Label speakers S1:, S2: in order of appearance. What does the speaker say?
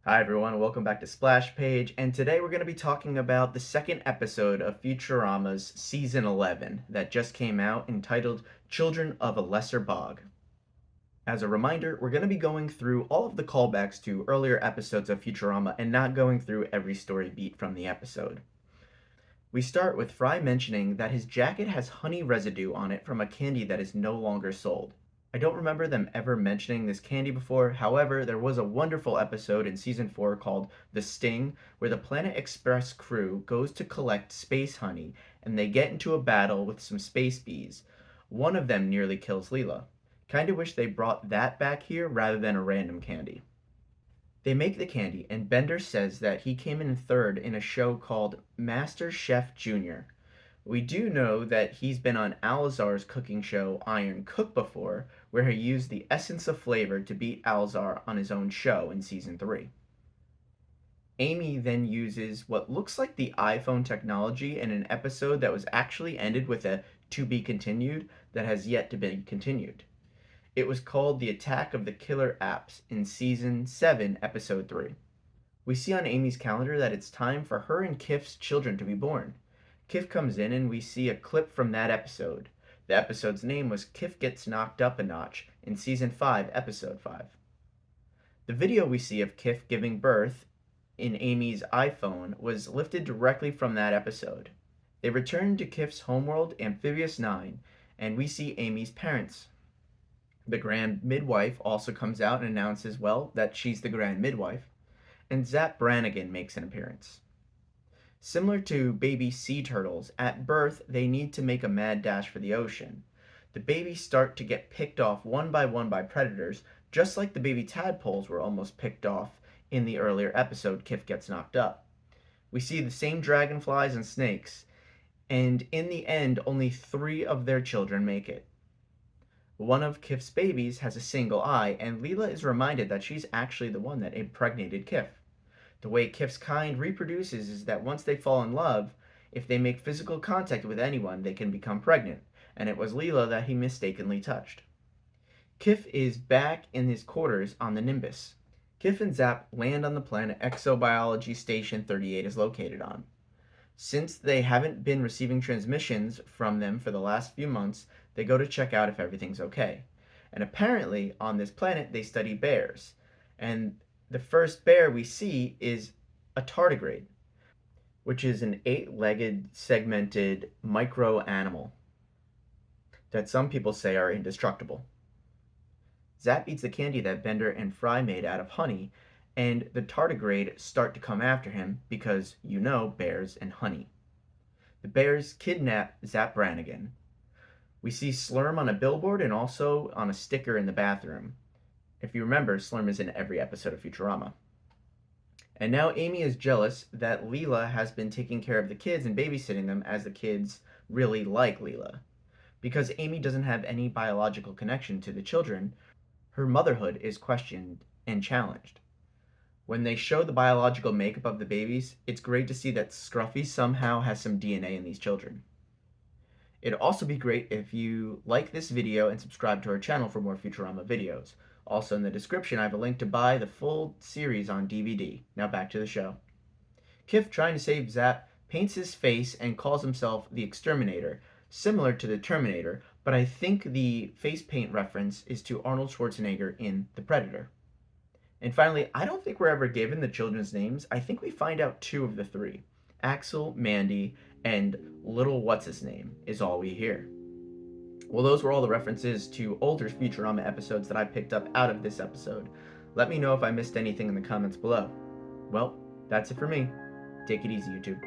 S1: Hi everyone, welcome back to Splash Page, and today we're going to be talking about the second episode of Futurama's Season 11 that just came out entitled Children of a Lesser Bog. As a reminder, we're going to be going through all of the callbacks to earlier episodes of Futurama and not going through every story beat from the episode. We start with Fry mentioning that his jacket has honey residue on it from a candy that is no longer sold. I don't remember them ever mentioning this candy before. However, there was a wonderful episode in season 4 called The Sting, where the Planet Express crew goes to collect space honey and they get into a battle with some space bees. One of them nearly kills Leela. Kinda wish they brought that back here rather than a random candy. They make the candy, and Bender says that he came in third in a show called Master Chef Junior. We do know that he's been on Alazar's cooking show Iron Cook before, where he used the essence of flavor to beat Alazar on his own show in season 3. Amy then uses what looks like the iPhone technology in an episode that was actually ended with a to be continued that has yet to be continued. It was called The Attack of the Killer Apps in season 7, episode 3. We see on Amy's calendar that it's time for her and Kiff's children to be born. Kiff comes in and we see a clip from that episode. The episode's name was Kiff Gets Knocked Up a Notch in season 5, episode 5. The video we see of Kiff giving birth in Amy's iPhone was lifted directly from that episode. They return to Kiff's homeworld, Amphibious 9, and we see Amy's parents. The Grand Midwife also comes out and announces, well, that she's the Grand Midwife, and Zapp Brannigan makes an appearance. Similar to baby sea turtles, at birth they need to make a mad dash for the ocean. The babies start to get picked off one by predators, just like the baby tadpoles were almost picked off in the earlier episode Kiff Gets Knocked Up. We see the same dragonflies and snakes, and in the end only 3 of their children make it. One of Kiff's babies has a single eye, and Leela is reminded that she's actually the one that impregnated Kiff. The way Kiff's kind reproduces is that once they fall in love, if they make physical contact with anyone, they can become pregnant, and it was Leela that he mistakenly touched. Kiff is back in his quarters on the Nimbus. Kiff and Zapp land on the planet Exobiology Station 38 is located on. Since they haven't been receiving transmissions from them for the last few months, they go to check out if everything's okay. And apparently, on this planet, they study bears. And the first bear we see is a tardigrade, which is an 8-legged, segmented micro animal that some people say are indestructible. Zapp eats the candy that Bender and Fry made out of honey, and the tardigrade start to come after him because, bears and honey. The bears kidnap Zapp Brannigan. We see Slurm on a billboard and also on a sticker in the bathroom. If you remember, Slurm is in every episode of Futurama. And now Amy is jealous that Leela has been taking care of the kids and babysitting them, as the kids really like Leela. Because Amy doesn't have any biological connection to the children, her motherhood is questioned and challenged. When they show the biological makeup of the babies, it's great to see that Scruffy somehow has some DNA in these children. It'd also be great if you like this video and subscribe to our channel for more Futurama videos. Also in the description I have a link to buy the full series on DVD. Now back to the show. Kiff, trying to save Zapp, paints his face and calls himself the Exterminator, similar to the Terminator, but I think the face paint reference is to Arnold Schwarzenegger in The Predator. And finally, I don't think we're ever given the children's names. I think we find out 2 of the 3. Axel, Mandy, and Little What's-His-Name is all we hear. Well, those were all the references to older Futurama episodes that I picked up out of this episode. Let me know if I missed anything in the comments below. Well, that's it for me. Take it easy, YouTube.